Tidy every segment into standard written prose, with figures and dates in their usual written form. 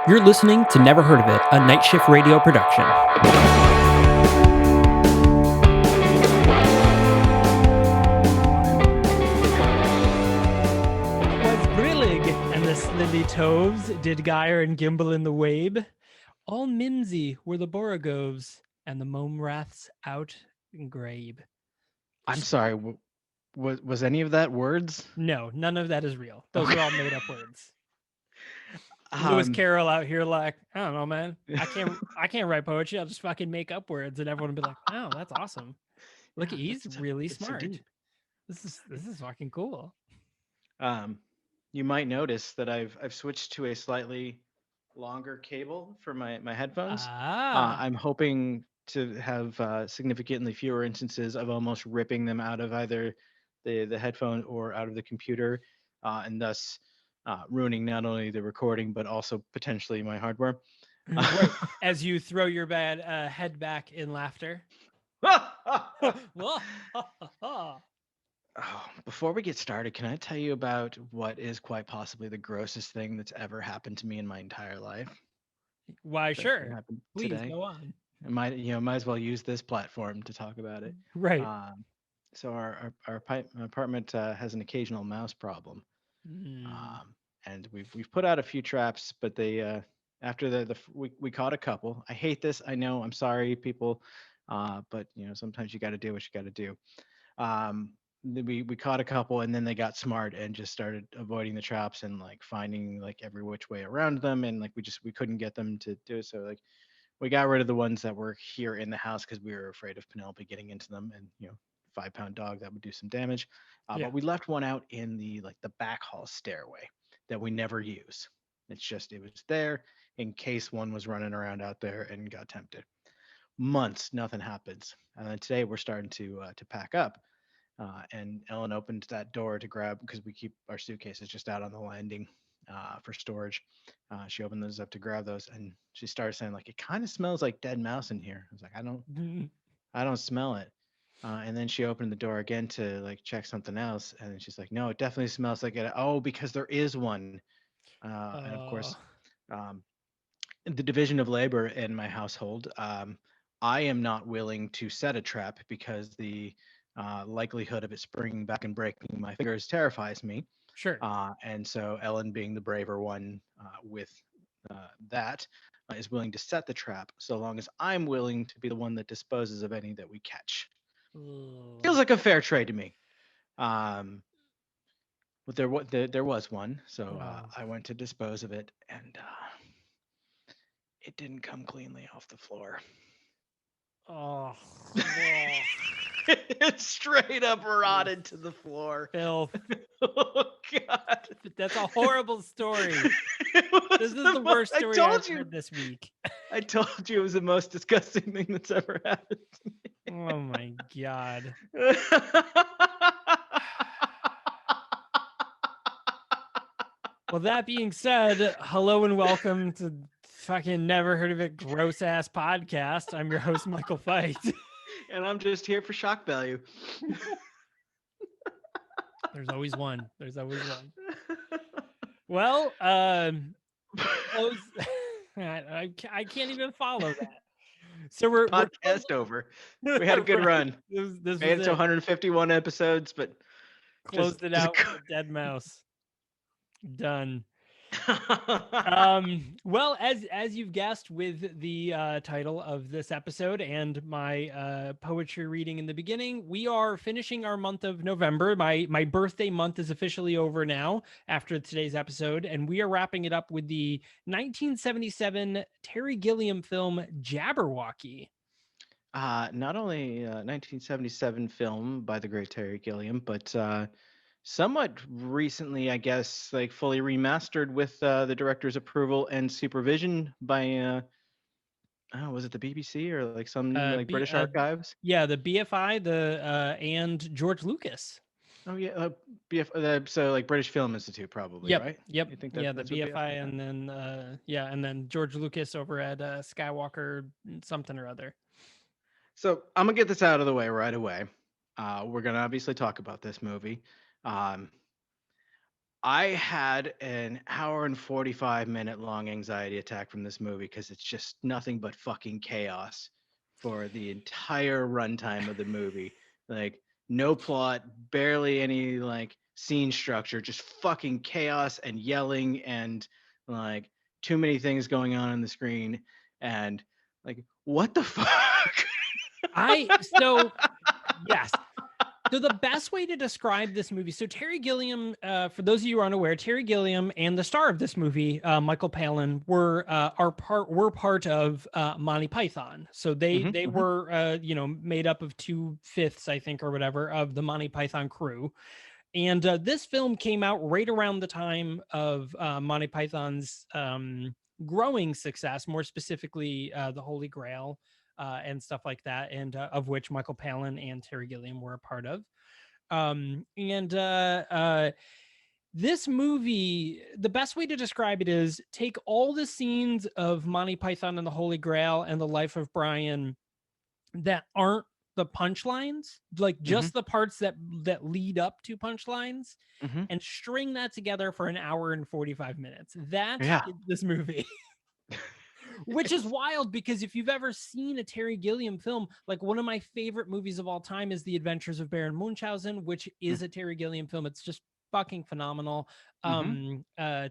You're listening to Never Heard of It, a Night Shift Radio production. Was Brillig and the slithy toves, did gyre and gimble in the wabe. All mimsy were the borogoves, and the momraths out and grabe. I'm sorry. Was any of that words? No, none of that is real. Those Okay. are all made up words. Lewis Carroll out here like, I don't know, man. I can't write poetry. I'll just fucking make up words, and everyone will be like, oh, that's awesome. Look, Yeah, he's really it's so smart. deep. This is fucking cool. You might notice that I've switched to a slightly longer cable for my headphones. I'm hoping to have significantly fewer instances of almost ripping them out of either the headphone or out of the computer, and thus ruining not only the recording but also potentially my hardware. Right. As you throw your bad head back in laughter. Before we get started, can I tell you about what is quite possibly the grossest thing that's ever happened to me in my entire life? Why, That sure. happened Please today. go on. Might as well use this platform to talk about it. Right. So our apartment has an occasional mouse problem, and we've put out a few traps, but they after we caught a couple. I hate this. I know. I'm sorry, people, but sometimes you got to do what you got to do. We caught a couple, and then they got smart and just started avoiding the traps and like finding like every which way around them, and like we couldn't get them to do it. So like we got rid of the ones that were here in the house because we were afraid of Penelope getting into them, and 5-pound dog that would do some damage. Yeah. But we left one out in the back hall stairway that we never use. It was there in case one was running around out there and got tempted. Months, nothing happens, and then today we're starting to pack up. And Ellen opened that door to grab because we keep our suitcases just out on the landing for storage. She opened those up to grab those, and she started saying like, "It kind of smells like dead mouse in here." I was like, I don't smell it." And then she opened the door again to like check something else, and then she's like, "No, it definitely smells like it." Oh, because there is one. And of course, um, the division of labor in my household, I am not willing to set a trap because the likelihood of it springing back and breaking my fingers terrifies me. Sure. And so Ellen, being the braver one with that, is willing to set the trap so long as I'm willing to be the one that disposes of any that we catch. Feels like a fair trade to me. But there was one, so I went to dispose of it, and it didn't come cleanly off the floor. Oh. It straight up rotted to the floor. Filth. Oh God. That's a horrible story. This is the worst story I've heard this week. I told you it was the most disgusting thing that's ever happened to me. Oh my God. Well, that being said, hello and welcome to fucking Never Heard of It gross ass podcast. I'm your host, Michael Fight. And I'm just here for shock value. There's always one. Well, I can't even follow that. So we're podcast over. We had a good run. This made it to 151 episodes, but closed it out with a dead mouse. Done. Well, as you've guessed with the title of this episode and my poetry reading in the beginning, we are finishing our month of November. My birthday month is officially over now after today's episode, and we are wrapping it up with the 1977 Terry Gilliam film Jabberwocky. Not only 1977 film by the great Terry Gilliam, but somewhat recently, I guess, like fully remastered with the director's approval and supervision by was it the BBC or like some like British archives? Yeah, the BFI, and George Lucas. Oh yeah, so like British Film Institute, probably, right? Yep. You think The BFI, and then and then George Lucas over at Skywalker something or other. So I'm gonna get this out of the way right away. We're gonna obviously talk about this movie. I had an hour and 45-minute long anxiety attack from this movie because it's just nothing but fucking chaos for the entire runtime of the movie. Like no plot, barely any like scene structure, just fucking chaos and yelling and like too many things going on the screen and like what the fuck? So yes. So the best way to describe this movie, so Terry Gilliam, for those of you who are unaware, Terry Gilliam and the star of this movie, Michael Palin, were part of Monty Python. So they were made up of 2/5, I think, or whatever, of the Monty Python crew. And this film came out right around the time of Monty Python's growing success, more specifically the Holy Grail and stuff like that, and of which Michael Palin and Terry Gilliam were a part of. And this movie, the best way to describe it is take all the scenes of Monty Python and the Holy Grail and the Life of Brian that aren't the punchlines, like Mhm. just the parts that lead up to punchlines, Mhm. and string that together for an hour and 45 minutes. That Yeah. is this movie. Which is wild because if you've ever seen a Terry Gilliam film, like one of my favorite movies of all time is The Adventures of Baron Munchausen, which is a Terry Gilliam film. It's just fucking phenomenal. Mhm.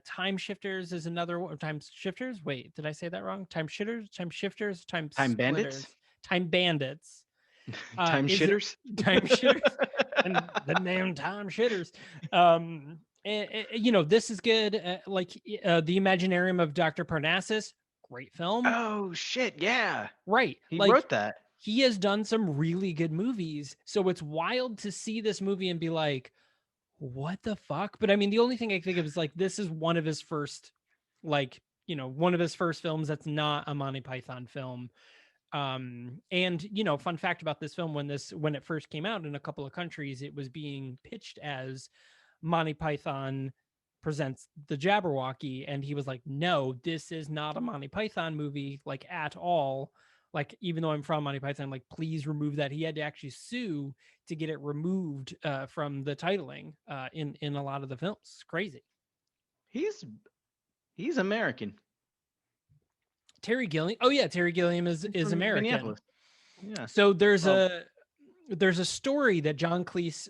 Time Shifters is another one. Time Shifters? Wait, did I say that wrong? Time Shifters, Time Shifters, Time Time Bandits? Splitters, Time Bandits. Time Is it shitters? Time Shitters? And the name Time Shitters. This is good. The Imaginarium of Dr. Parnassus, great film. Oh shit, yeah. Right. He Like wrote that. he has done some really good movies. So it's wild to see this movie and be like, what the fuck? But I mean, the only thing I think of is like, this is one of his first, one of his first films that's not a Monty Python film. And fun fact about this film, when it first came out in a couple of countries, it was being pitched as Monty Python presents the Jabberwocky, and he was like, no, this is not a Monty Python movie, like at all. Like, even though I'm from Monty Python, like, please remove that. He had to actually sue to get it removed from the titling in a lot of the films. It's crazy. He's American. Terry Gilliam. Oh yeah, Terry Gilliam is From American. Minneapolis. Yeah. So there's Well, a story that John Cleese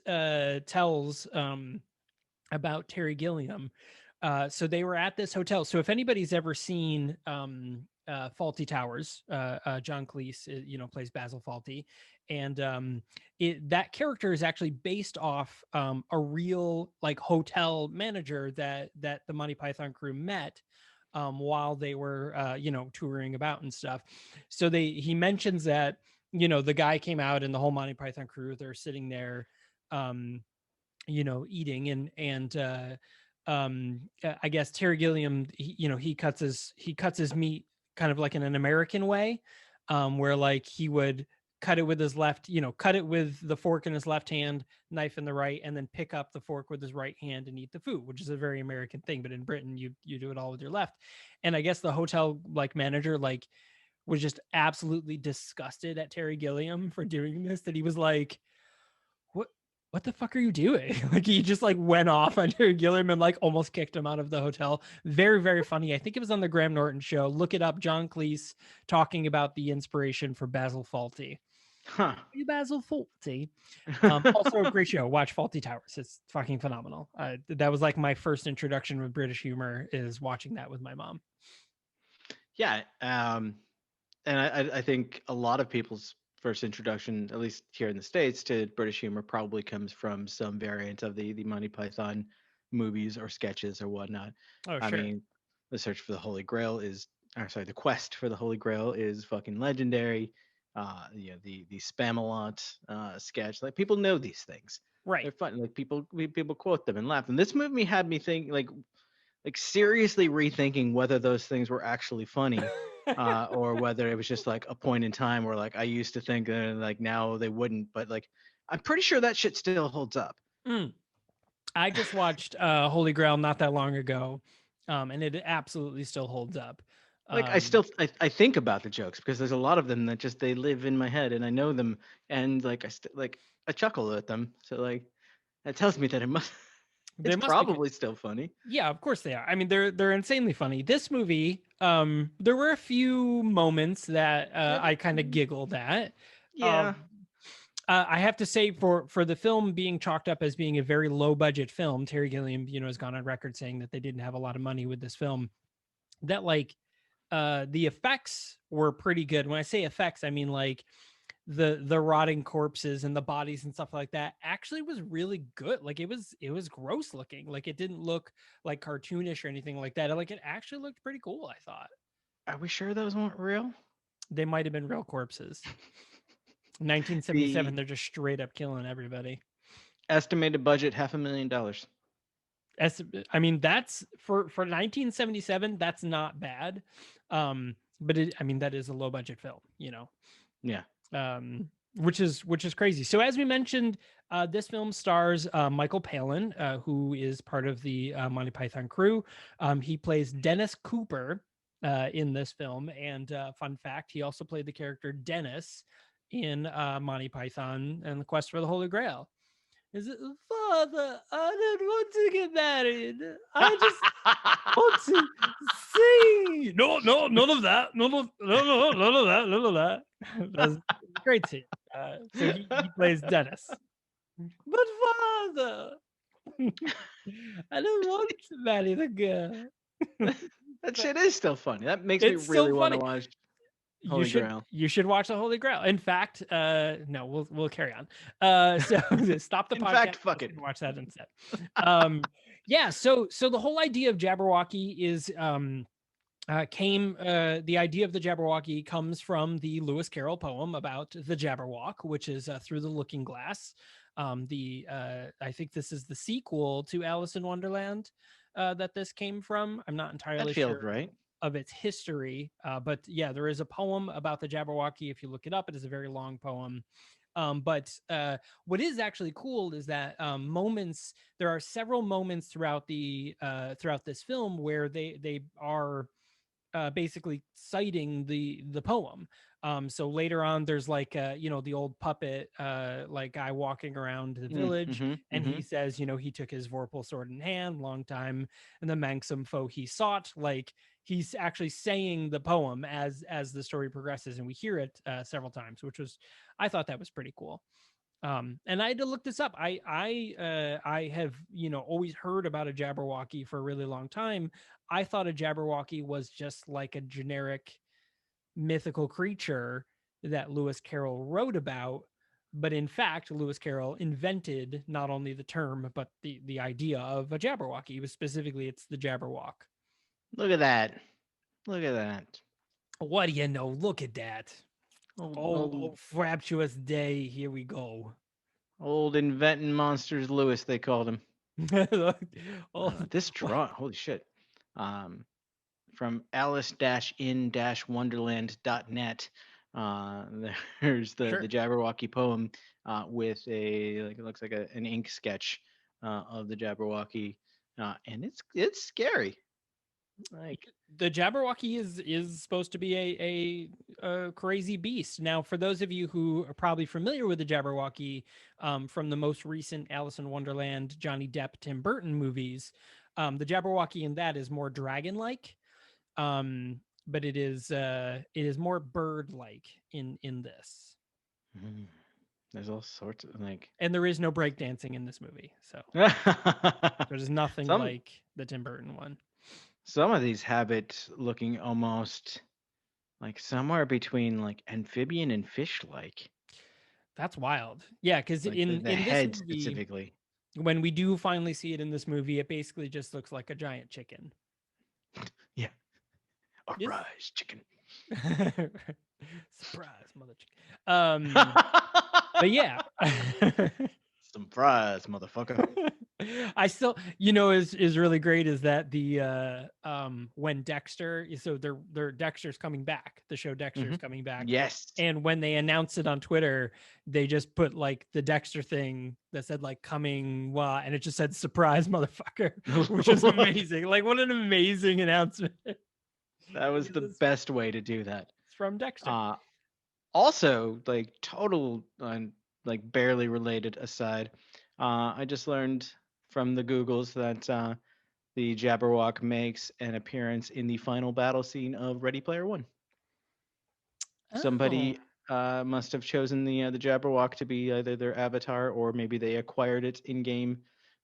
tells about Terry Gilliam. So they were at this hotel. So if anybody's ever seen Faulty Towers, John Cleese, plays Basil Fawlty, and that character is actually based off a real like hotel manager that the Monty Python crew met while they were touring about and stuff. So he mentions that the guy came out and the whole Monty Python crew, they're sitting there eating and I guess Terry Gilliam, he cuts his meat kind of like in an American way, where like he would cut it with his left, cut it with the fork in his left hand, knife in the right, and then pick up the fork with his right hand and eat the food, which is a very American thing. But in Britain, you do it all with your left. And I guess the hotel like manager like was just absolutely disgusted at Terry Gilliam for doing this, that he was like, what the fuck are you doing? Like he just like went off on Terry Gilliam and like almost kicked him out of the hotel. Very, very funny. I think it was on the Graham Norton show. Look it up. John Cleese talking about the inspiration for Basil Fawlty. huh. Basil Fawlty. Also a great show. Watch Faulty Towers. It's fucking phenomenal. That was like my first introduction with British humor, is watching that with my mom. Yeah. And I think a lot of people's first introduction, at least here in the States, to British humor probably comes from some variant of the Monty Python movies or sketches or whatnot. Oh, I sure. mean, the search for the Holy Grail is, or sorry, the quest for the Holy Grail is fucking legendary. The Spamalot sketch, like people know these things. Right. They're fun. Like people quote them and laugh. And this movie had me think like seriously rethinking whether those things were actually funny. Or whether it was just like a point in time where like I used to think like now they wouldn't, but like I'm pretty sure that shit still holds up. I just watched Holy Grail not that long ago, and it absolutely still holds up. Like I think about the jokes because there's a lot of them that just they live in my head and I know them, and like I chuckle at them. So like that tells me that it must They It's must be good. probably still funny. Yeah, of course they are. I mean, they're insanely funny. This movie, there were a few moments that I kind of giggled at. Yeah. Um, I have to say, for the film being chalked up as being a very low budget film, Terry Gilliam, has gone on record saying that they didn't have a lot of money with this film. That like the effects were pretty good. When I say effects, I mean like the rotting corpses and the bodies and stuff like that actually was really good. Like it was gross looking. Like it didn't look like cartoonish or anything like that. Like it actually looked pretty cool, I thought. Are we sure those weren't real? They might have been real corpses. 1977, The they're just straight up killing everybody. estimated budget $500,000. As I mean, that's for 1977, that's not bad. But I mean, that is a low budget film, Yeah. Which is crazy. So as we mentioned, this film stars Michael Palin, who is part of the Monty Python crew. He plays Dennis Cooper in this film, and fun fact, he also played the character Dennis in Monty Python and the Quest for the Holy Grail. Is it, Father, I don't want to get married. I just want to sing. No, none of that. None of that. That's a great scene. So he plays Dennis. But father, I don't want to marry the girl. That shit is still funny. That makes me It's really so want to funny. watch You Holy should Grail. you should watch the Holy Grail. In fact, no, we'll carry on. So stop the In podcast. fact, fuck it. And watch that instead. Yeah. So the whole idea of Jabberwocky is the idea of the Jabberwocky comes from the Lewis Carroll poem about the Jabberwock, which is Through the Looking Glass. I think this is the sequel to Alice in Wonderland that this came from. I'm not entirely That feels sure right. of its history, but yeah, there is a poem about the Jabberwocky. If you look it up, it is a very long poem. But what is actually cool is that there are several moments throughout throughout this film where they are basically citing the poem. So later on, there's like the old puppet like guy walking around the village, and he says, he took his Vorpal sword in hand, long time, and the manxome foe he sought. Like he's actually saying the poem as the story progresses, and we hear it several times, I thought that was pretty cool. And I had to look this up. I have always heard about a Jabberwocky for a really long time. I thought a Jabberwocky was just like a generic mythical creature that Lewis Carroll wrote about, but in fact, Lewis Carroll invented not only the term but the idea of a Jabberwocky. Specifically, it's the Jabberwock. Look at that. Look at that. What do you know? Look at that. Old Fraptious day. Here we go. old inventing monsters Lewis, they called him. This What? draw, holy shit. From alice-in-wonderland.net. There's Sure. the Jabberwocky poem with it looks like an ink sketch of the Jabberwocky, and it's scary. Like The Jabberwocky is supposed to be a crazy beast. Now, for those of you who are probably familiar with the Jabberwocky from the most recent Alice in Wonderland, Johnny Depp, Tim Burton movies, the Jabberwocky in that is more dragon-like, but it is more bird-like in this. there's all sorts of like, And there is no breakdancing in this movie, so there's nothing like the Tim Burton one. Some of these have it looking almost like somewhere between like amphibian and fish-like. That's wild. Yeah, because Like in the this head movie, specifically. when we do finally see it in this movie, it basically just looks like a giant chicken. Yeah. Yes. Arise, chicken. Surprise, mother chicken. But yeah. Surprise, motherfucker. I still, is really great is that the when Dexter, so they're Dexter's coming back, the show Dexter's coming back. Yes. And when they announced it on Twitter, they just put like the Dexter thing that said like coming, and it just said surprise, motherfucker, which is amazing. Like what an amazing announcement. That was the best way to do that. It's from Dexter. Also, like total, like barely related aside, I just learned from the Googles that the Jabberwock makes an appearance in the final battle scene of Ready Player One. Oh, Somebody must have chosen the Jabberwock to be either their avatar, or maybe they acquired it in game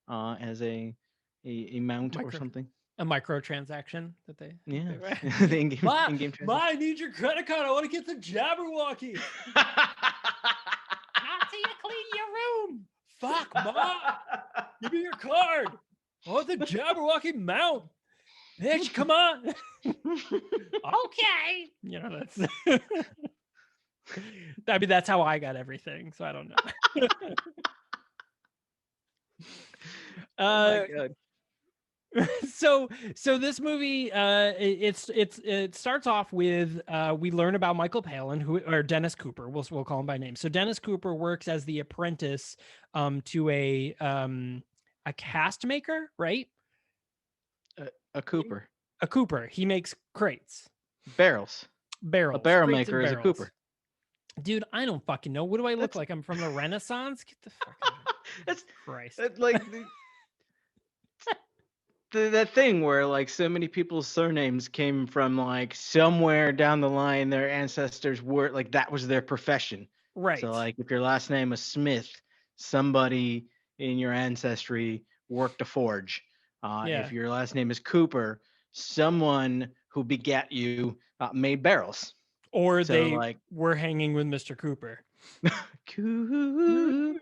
as a mount or micro something. a microtransaction that they Yes, were. the in-game Ma, in-game Ma, transaction. I need your credit card. I want to get the Jabberwocky. Not till you clean your room. Fuck, Ma. Give me your card. I want the Jabberwocky mount. Bitch, come on. Okay. You know, that's I mean, that's how I got everything, so I don't know. Oh my uh god. so this movie it starts off with we learn about Michael Palin, who, or Dennis Cooper, we'll call him by name. So Dennis Cooper works as the apprentice to a cast maker, right? A Cooper. A Cooper. He makes crates, Barrels. A barrels, barrel crates and maker is a barrels. Cooper. Dude, I don't fucking know. What do I look That's like? I'm from the Renaissance? Get the fuck out of here. that's Christ. that's like that thing where like so many people's surnames came from like somewhere down the line their ancestors were like that was their profession. Right. So like if your last name was Smith, somebody in your ancestry worked a forge. Yeah. If your last name is Cooper, someone who begat you made barrels. Or So they like were hanging with Mr. Cooper. Cooper.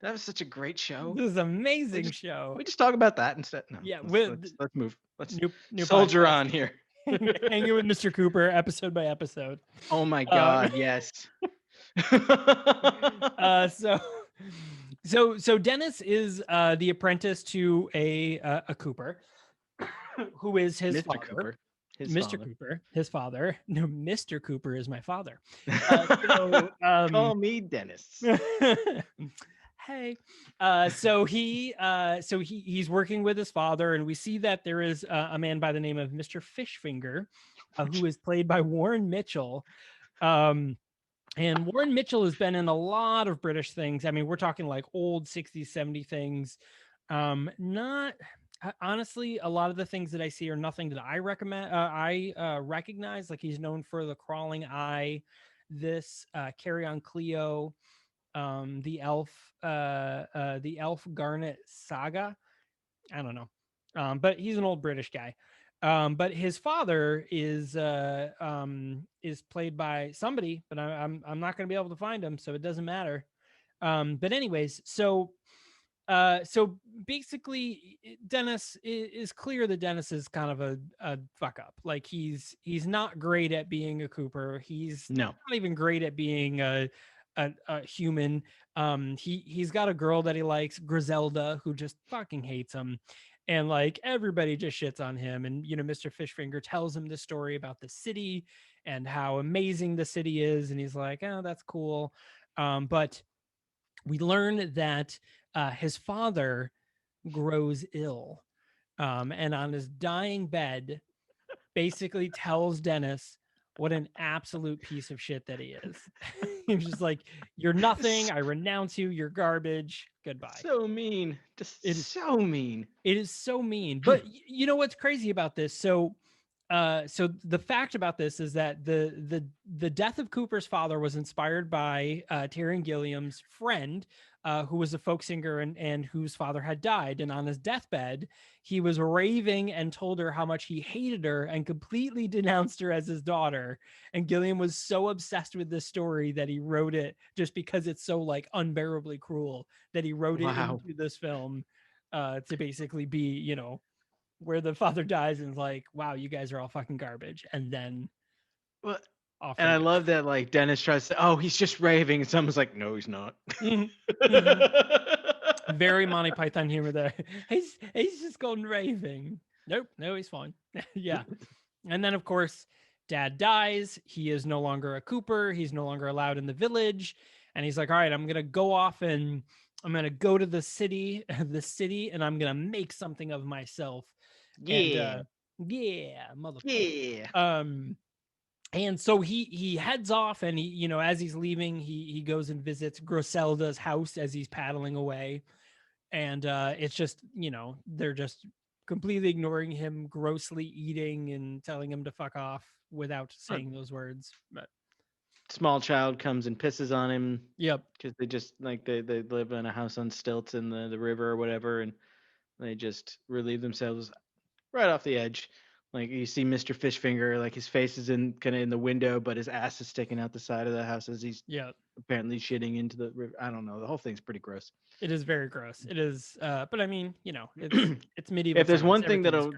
That was such a great show. This is an We amazing just show. we just talk about that instead. No, Yeah, let's with let's move. Let's new soldier podcast. on here. Hanging with Mr. Cooper, episode by episode. Oh my god, yes. So so Dennis is the apprentice to a Cooper, who is his Mr. father. Cooper, his Mr. father. Cooper, his father. No, Mr. Cooper is my father. Call me Dennis. Hey, so he's working with his father, and we see that there is a man by the name of Mr. Fishfinger, who is played by Warren Mitchell. And Warren Mitchell has been in a lot of British things. I mean, we're talking like old 60s, 70s things. Not honestly, a lot of the things that I see are nothing that I recommend. I recognize. Like he's known for The Crawling Eye, this Carry On Cleo, the Elf Garnet Saga. I don't know, but he's an old British guy. But his father is played by somebody, but I'm not going to be able to find him, so it doesn't matter. But anyways, so basically, Dennis is clear that Dennis is kind of a fuck up. Like he's not great at being a Cooper. He's No. not even great at being a human. He's got a girl that he likes, Griselda, who just fucking hates him. And like everybody just shits on him. And you know, Mr. Fishfinger tells him this story about the city and how amazing the city is. And he's like, oh, that's cool. But we learn that his father grows ill, and on his dying bed basically tells Dennis what an absolute piece of shit that he is. He's just like, you're nothing, I renounce you, you're garbage, goodbye. So mean. Just It is so mean. It is so mean. But you know what's crazy about this? So the fact about this is that the death of Cooper's father was inspired by Tyrion Gilliam's friend, who was a folk singer and whose father had died. And on his deathbed, he was raving and told her how much he hated her and completely denounced her as his daughter. And Gilliam was so obsessed with this story that he wrote it, just because it's so like unbearably cruel, that he wrote it Wow. into this film to basically be, you know, where the father dies and is like, wow, you guys are all fucking garbage. And then Well, off and they I go. love that like Dennis tries to say, oh, he's just raving, and someone's like, no, he's not. Mhm. Mhm. Very Monty Python humor there. He's just going raving. Nope, no, he's fine. Yeah. And then of course, dad dies. He is no longer a Cooper. He's no longer allowed in the village. And he's like, all right, I'm gonna go off and I'm gonna go to the city, and I'm gonna make something of myself. And Yeah. yeah, motherfucker. Yeah. And so he heads off, and he, you know, as he's leaving, he goes and visits Griselda's house as he's paddling away. and it's just, they're just completely ignoring him, grossly eating and telling him to fuck off without saying those words. But Small child comes and pisses on him yep. because they just like they live in a house on stilts in the river or whatever, and they just relieve themselves right off the edge. Like you see Mr. Fishfinger, like his face is in kind of in the window, but his ass is sticking out the side of the house as he's Yeah, apparently shitting into the river. I don't know. The whole thing's pretty gross. it is very gross. It is, but I mean, it's medieval If there's times. one thing Everything is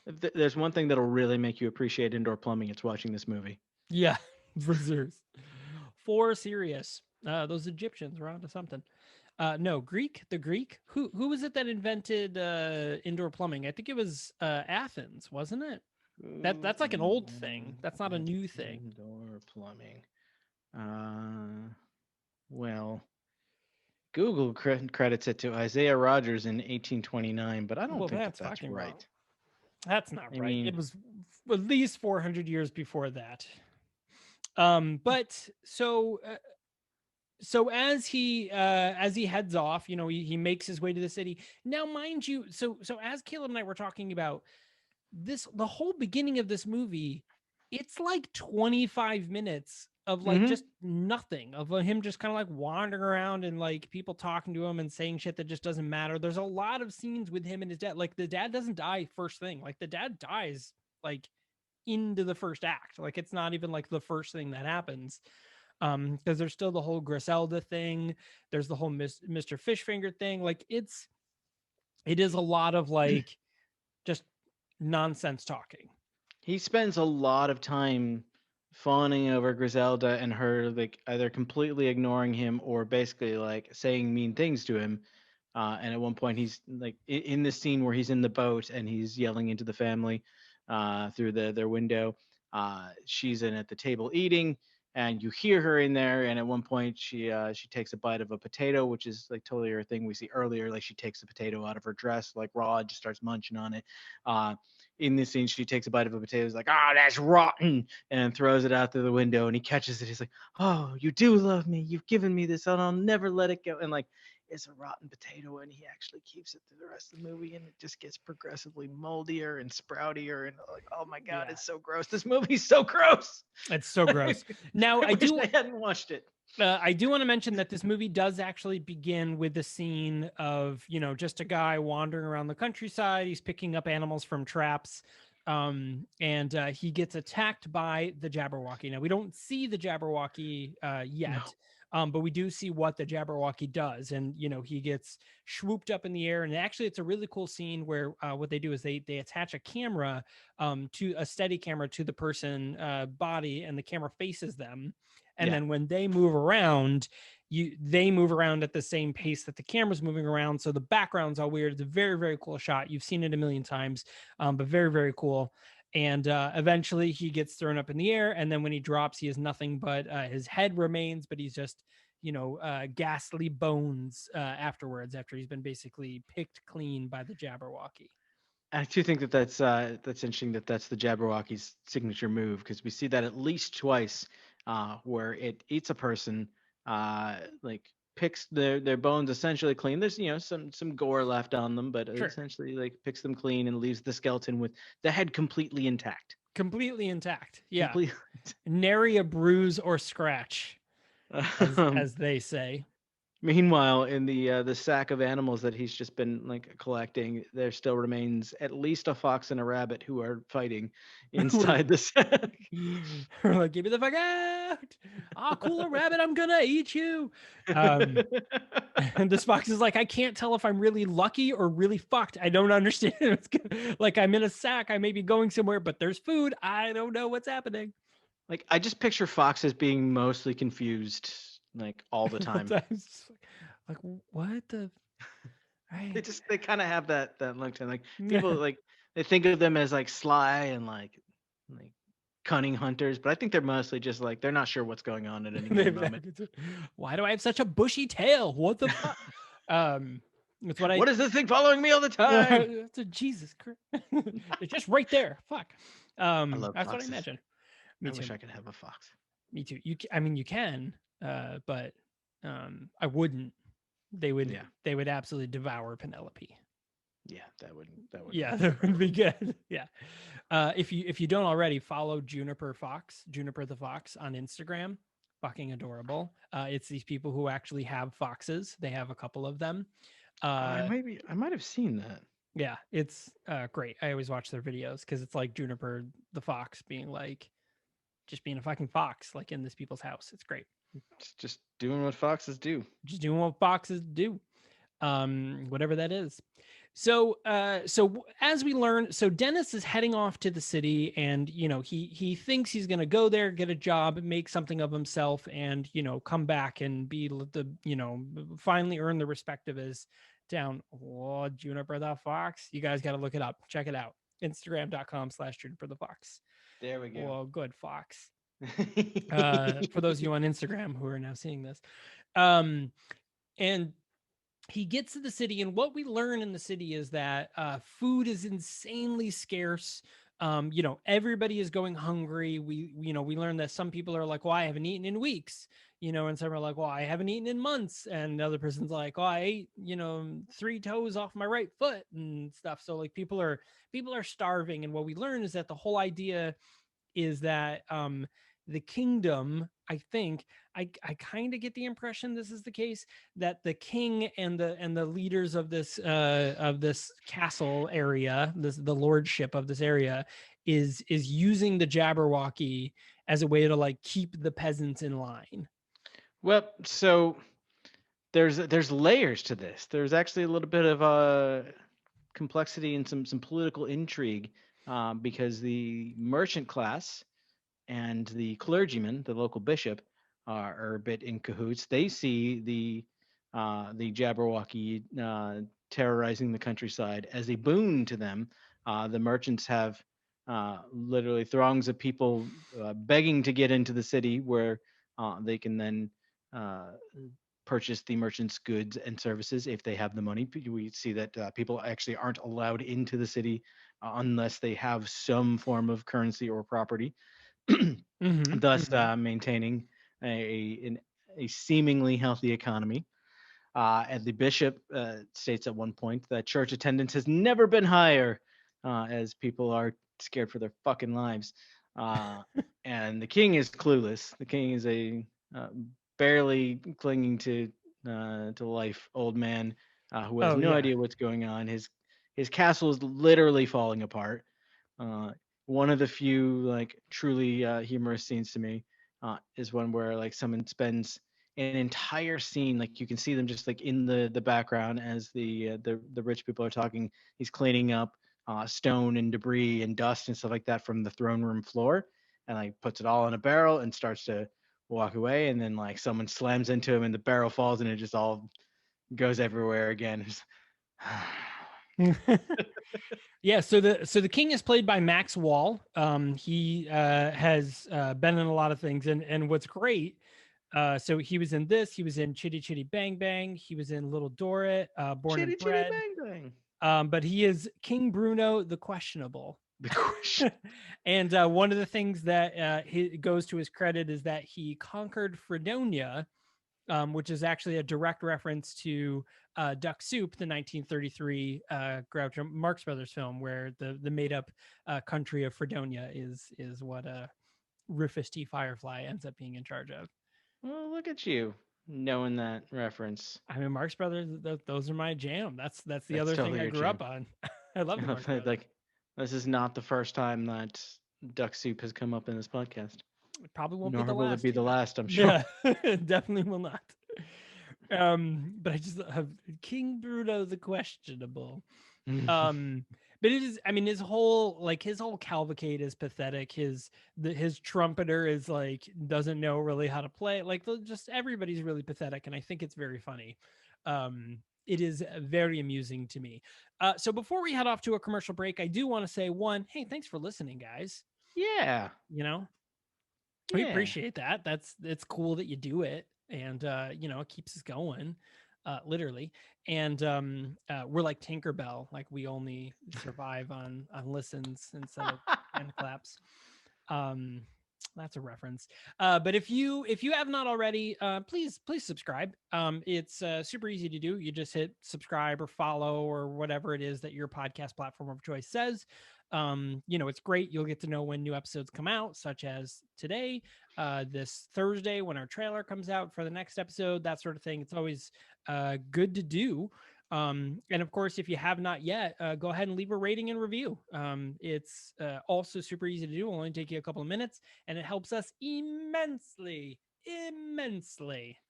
that'll gross. there's one thing that'll really make you appreciate indoor plumbing, it's watching this movie. Yeah, for serious. For serious. Those Egyptians were onto something. No, Greek. The Greek. Who was it that invented indoor plumbing? I think it was Athens, wasn't it? That's like an old thing. That's not a new thing. Indoor plumbing. Well, Google credits it to Isaiah Rogers in 1829, but I don't Well, think that's that's fucking right. wrong. That's not I right. mean, It was at least 400 years before that. But so as he heads off, he makes his way to the city. Now, mind you, so as Caleb and I were talking about this, the whole beginning of this movie, it's like 25 minutes of like Mhm. just nothing, of him just kind of like wandering around and like people talking to him and saying shit that just doesn't matter. There's a lot of scenes with him and his dad. Like the dad doesn't die first thing. Like the dad dies like into the first act. Like it's not even like the first thing that happens. Because there's still the whole Griselda thing. There's the whole Mr. Fishfinger thing. Like it is a lot of like just nonsense talking. He spends a lot of time fawning over Griselda and her, like either completely ignoring him or basically like saying mean things to him. And at one point, he's like in the scene where he's in the boat and he's yelling into the family through their window. She's in at the table eating, and you hear her in there. And at one point, she takes a bite of a potato, which is like totally her thing we see earlier. Like she takes the potato out of her dress, like raw, and just starts munching on it. In this scene, she takes a bite of a potato, is like, "Ah, that's rotten," and throws it out through the window. And he catches it. He's like, "Oh, you do love me. You've given me this, and I'll never let it go." And like, it's a rotten potato, and he actually keeps it through the rest of the movie, and it just gets progressively moldier and sproutier, and like, oh my god, Yeah. it's so gross. This movie's so gross. It's so gross. Now I wish I hadn't watched it. I do want to mention that this movie does actually begin with the scene of, just a guy wandering around the countryside. He's picking up animals from traps. And he gets attacked by the Jabberwocky. Now, we don't see the Jabberwocky yet, but we do see what the Jabberwocky does. And, he gets swooped up in the air. And actually, it's a really cool scene where what they do is they attach a camera to a steady camera to the person body, and the camera faces them. And then when they move around, they move around at the same pace that the camera's moving around. So the background's all weird. It's a very, very cool shot. You've seen it a million times, but very, very cool. And eventually he gets thrown up in the air. And then when he drops, he has nothing but his head remains, but he's just, ghastly bones afterwards, after he's been basically picked clean by the Jabberwocky. I do think that's interesting that that's the Jabberwocky's signature move, because we see that at least twice, where it eats a person, like picks their bones essentially clean. There's some gore left on them, but Sure. essentially like picks them clean and leaves the skeleton with the head completely intact. Completely intact. Yeah. Completely. Nary a bruise or scratch, as they say. Meanwhile, in the sack of animals that he's just been like collecting, there still remains at least a fox and a rabbit who are fighting inside the sack. We're like, give me the fuck out! Ah, cool, rabbit, I'm gonna eat you. And this fox is like, I can't tell if I'm really lucky or really fucked. I don't understand. Like I'm in a sack. I may be going somewhere, but there's food. I don't know what's happening. Like I just picture foxes being mostly confused, like all the time. Like what the? They kind of have that look to them. Like people like they think of them as like sly and like cunning hunters, but I think they're mostly just like they're not sure what's going on at any given moment. Why do I have such a bushy tail? What the fuck? That's what What is this thing following me all the time? Jesus Christ! It's just right there. Fuck. I love that's foxes. what I imagine. Me I too. wish I could have a fox. Me too. I mean, you can, but I wouldn't. they would Yeah. they would absolutely devour Penelope. Yeah, that would Yeah, be that would horrible. be good. Yeah. If you don't already, follow Juniper the Fox on Instagram. Fucking adorable. It's these people who actually have foxes. They have a couple of them. Oh, Uh, I might have seen that. yeah, it's great. I always watch their videos because it's like Juniper the Fox being like, just being a fucking fox, like in this people's house. It's great. It's just doing what foxes do. Just doing what foxes do, whatever that is. So as we learn, so Dennis is heading off to the city, and he thinks he's going to go there, get a job, make something of himself, and come back and be the finally earn the respect of his town. Oh, Juniper the Fox, you guys got to look it up, check it out. Instagram.com/Juniper the Fox. There we go. Oh, good fox. For those of you on Instagram who are now seeing this. And he gets to the city, and what we learn in the city is that food is insanely scarce. Everybody is going hungry. We learn that some people are like, well, I haven't eaten in weeks, and some are like, well, I haven't eaten in months, and the other person's like, oh, I ate 3 toes off my right foot and stuff. So like people are starving, and what we learn is that the whole idea is that the kingdom, I think, I kind of get the impression this is the case, that the king and the leaders of this castle area, the lordship of this area, is using the Jabberwocky as a way to like keep the peasants in line. Well, so there's layers to this. There's actually a little bit of complexity and some political intrigue, because the merchant class and the clergyman, the local bishop, are a bit in cahoots. They see the Jabberwocky terrorizing the countryside as a boon to them. The merchants have literally throngs of people begging to get into the city, where they can then uh, purchase the merchants' goods and services if they have the money. We see that people actually aren't allowed into the city unless they have some form of currency or property, Mm-hmm, thus mm-hmm. maintaining a seemingly healthy economy. And the bishop states at one point that church attendance has never been higher, as people are scared for their fucking lives. Uh, and the king is clueless. The king is a uh, barely clinging to life old man who has Oh no yeah. idea what's going on. His castle is literally falling apart. Uh, One of the few like truly humorous scenes to me is one where like someone spends an entire scene, like you can see them just like in the background as the rich people are talking. He's cleaning up stone and debris and dust and stuff like that from the throne room floor, and like puts it all in a barrel and starts to walk away. And then like someone slams into him and the barrel falls and it just all goes everywhere again. Yeah, so the king is played by Max Wall. He has been in a lot of things, and what's great, so he was in this, he was in Chitty Chitty Bang Bang, he was in Little Dorrit, Born and Chitty chitty Bred, bang bang. but he is King Bruno the Questionable. The question. And one of the things that he goes to his credit is that he conquered Fredonia, which is actually a direct reference to Duck Soup, the 1933 Groucho Marx Brothers film, where the made up country of Fredonia is what Rufus T. Firefly ends up being in charge of. Well, look at you knowing that reference. I mean, Marx Brothers; those are my jam. That's the That's other thing totally I your grew jam. up on. I love the Marx Brothers. Like, this is not the first time that duck soup has come up in this podcast. It probably won't be the Nor will it last be the either. last, I'm sure. Yeah, definitely will not. But I just have King Bruno the Questionable. Um, but it is, I mean, his whole cavalcade is pathetic. His trumpeter is like doesn't know really how to play. Like just everybody's really pathetic, and I think it's very funny. It is very amusing to me. So before we head off to a commercial break, I do want to say one, hey, thanks for listening, guys. Yeah. You know, we Yeah. appreciate that. It's cool that you do it, and it keeps us going, literally. And we're like Tinkerbell, like we only survive on listens instead of hand claps. Um, That's a reference. But if you have not already, please subscribe. It's super easy to do. You just hit subscribe or follow or whatever it is that your podcast platform of choice says. It's great. You'll get to know when new episodes come out, such as today, this Thursday when our trailer comes out for the next episode, that sort of thing. It's always good to do. And of course, if you have not yet, go ahead and leave a rating and review. It's also super easy to do. It'll only take you a couple of minutes, and it helps us immensely, immensely.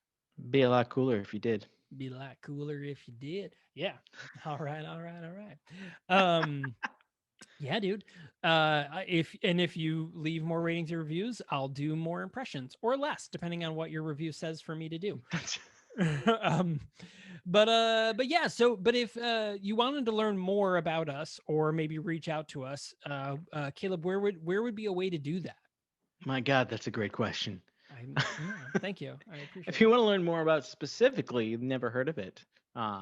Be a lot cooler if you did. Be a lot cooler if you did. Yeah. All right. All right. All right. Yeah, dude. If you leave more ratings and reviews, I'll do more impressions or less, depending on what your review says for me to do. um but yeah, so but if you wanted to learn more about us or maybe reach out to us, Caleb, where would be a way to do that? My God, that's a great question. Thank you, I appreciate If you it. want to learn more about specifically, you've never heard of it,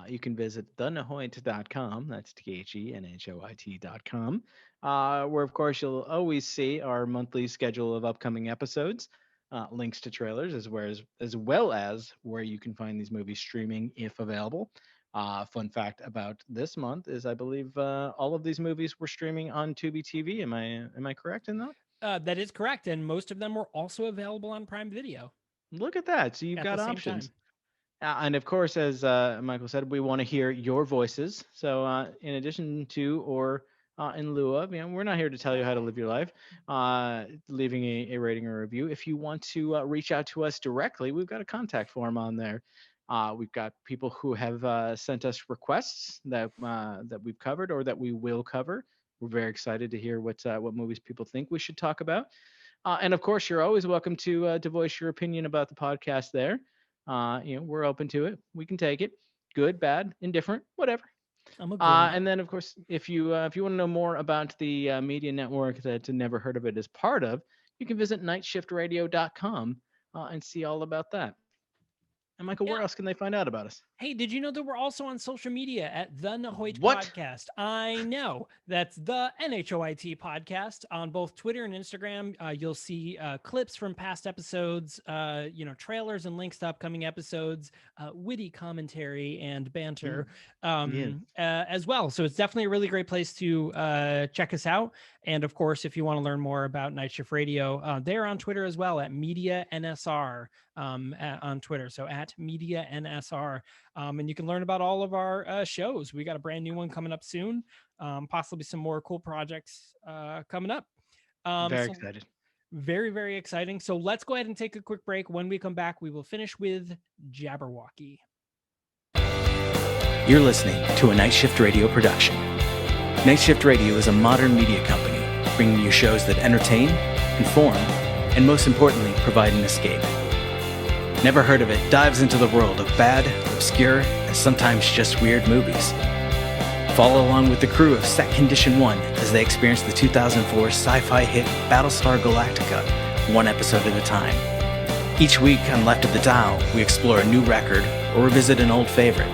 you can visit thenahoit.com. That's THENHOIT.com, where, of course, you'll always see our monthly schedule of upcoming episodes, links to trailers, as well as where you can find these movies streaming if available. Fun fact about this month is I believe all of these movies were streaming on Tubi TV. Am I correct in that? That is correct, and most of them were also available on Prime Video Look at that. So you've at the got same time. options. And of course, as Michael said, we want to hear your voices. So, in addition to or in lieu of, we're not here to tell you how to live your life. Leaving a rating or review. If you want to reach out to us directly, we've got a contact form on there. We've got people who have sent us requests that we've covered or that we will cover. We're very excited to hear what movies people think we should talk about. And of course, you're always welcome to voice your opinion about the podcast there. We're open to it. We can take it, good, bad, indifferent, whatever. I'm a grown up. And then, of course, if you want to know more about the media network that Never Heard of It is part of, you can visit nightshiftradio.com and see all about that. And Michael, Yeah. where else can they find out about us? Hey, did you know that we're also on social media at the Nahoit What? Podcast? I know that's the NHOIT Podcast on both Twitter and Instagram. You'll see clips from past episodes, trailers and links to upcoming episodes, witty commentary and banter, Yeah. as well. So it's definitely a really great place to check us out. And of course, if you want to learn more about Night Shift Radio, they're on Twitter as well at Media NSR on Twitter. So at Media NSR. And you can learn about all of our shows. We got a brand new one coming up soon, possibly some more cool projects coming up. Very So excited. very, very exciting. So let's go ahead and take a quick break. When we come back, we will finish with Jabberwocky. You're listening to a Night Shift Radio production. Night Shift Radio is a modern media company bringing you shows that entertain, inform, and most importantly, provide an escape. Never Heard of It dives into the world of bad, obscure, and sometimes just weird movies. Follow along with the crew of Set Condition 1 as they experience the 2004 sci-fi hit Battlestar Galactica, one episode at a time. Each week on Left of the Dial, we explore a new record or revisit an old favorite.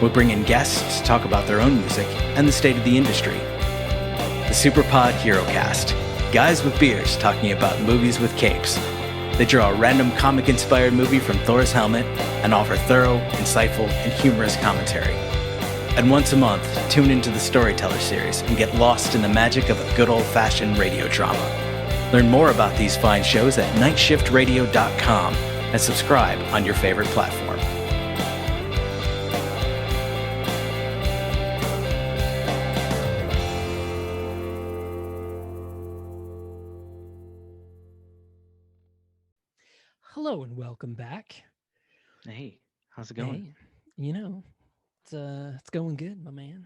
We'll bring in guests to talk about their own music and the state of the industry. The Superpod Hero Cast, guys with beers talking about movies with capes. They draw a random comic-inspired movie from Thor's helmet and offer thorough, insightful, and humorous commentary. And once a month, tune into the Storyteller series and get lost in the magic of a good old-fashioned radio drama. Learn more about these fine shows at nightshiftradio.com and subscribe on your favorite platform. Hello and welcome back. Hey, how's it going? Hey, it's going good, my man.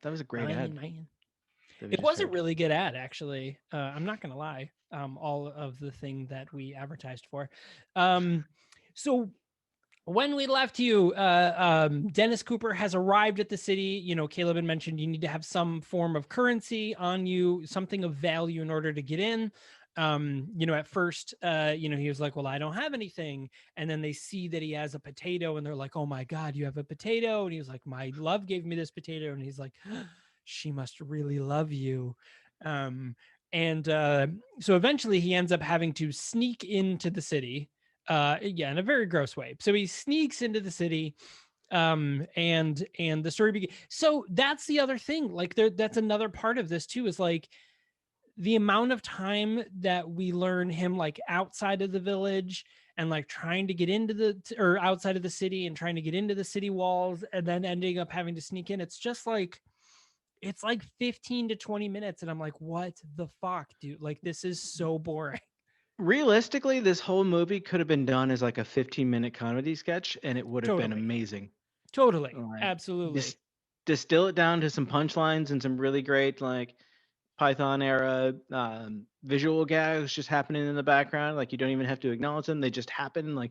That was a great Man, ad. man. that we It just was a heard. really good ad, actually. I'm not gonna lie. All of the thing that we advertised for. So when we left you, Dennis Cooper has arrived at the city. Caleb had mentioned you need to have some form of currency on you, something of value in order to get in. At first, he was like, well, I don't have anything. And then they see that he has a potato and they're like, oh my God, you have a potato. And he was like, my love gave me this potato. And he's like, she must really love you. And so eventually he ends up having to sneak into the city, in a very gross way. So he sneaks into the city, and the story begins. So that's the other thing. Like that's another part of this too, is like the amount of time that we learn him like outside of the village and like trying to get into or outside of the city and trying to get into the city walls and then ending up having to sneak in. It's like 15 to 20 minutes. And I'm like, what the fuck, dude? Like, this is so boring. Realistically, this whole movie could have been done as like a 15-minute comedy sketch, and it would have been Totally. amazing. Totally. Like, Absolutely. distill it down to some punchlines and some really great like Python era visual gags just happening in the background. Like you don't even have to acknowledge them; they just happen. Like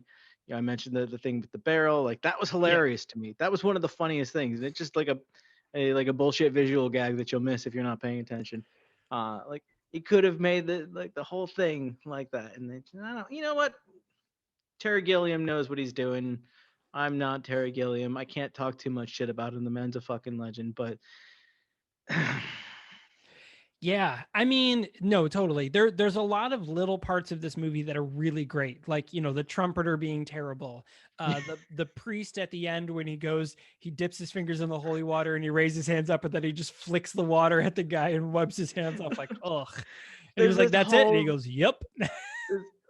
I mentioned the thing with the barrel. Like that was hilarious to me. That was one of the funniest things. It's just like a bullshit visual gag that you'll miss if you're not paying attention. Like he could have made the whole thing like that, and I don't. You know what? Terry Gilliam knows what he's doing. I'm not Terry Gilliam. I can't talk too much shit about him. The man's a fucking legend, but Yeah, I mean, no, totally. There's a lot of little parts of this movie that are really great. Like, the trumpeter being terrible. The priest at the end when he dips his fingers in the holy water and he raises his hands up and then he just flicks the water at the guy and wipes his hands off like, ugh. And he was like, that's it. And he goes, yep. This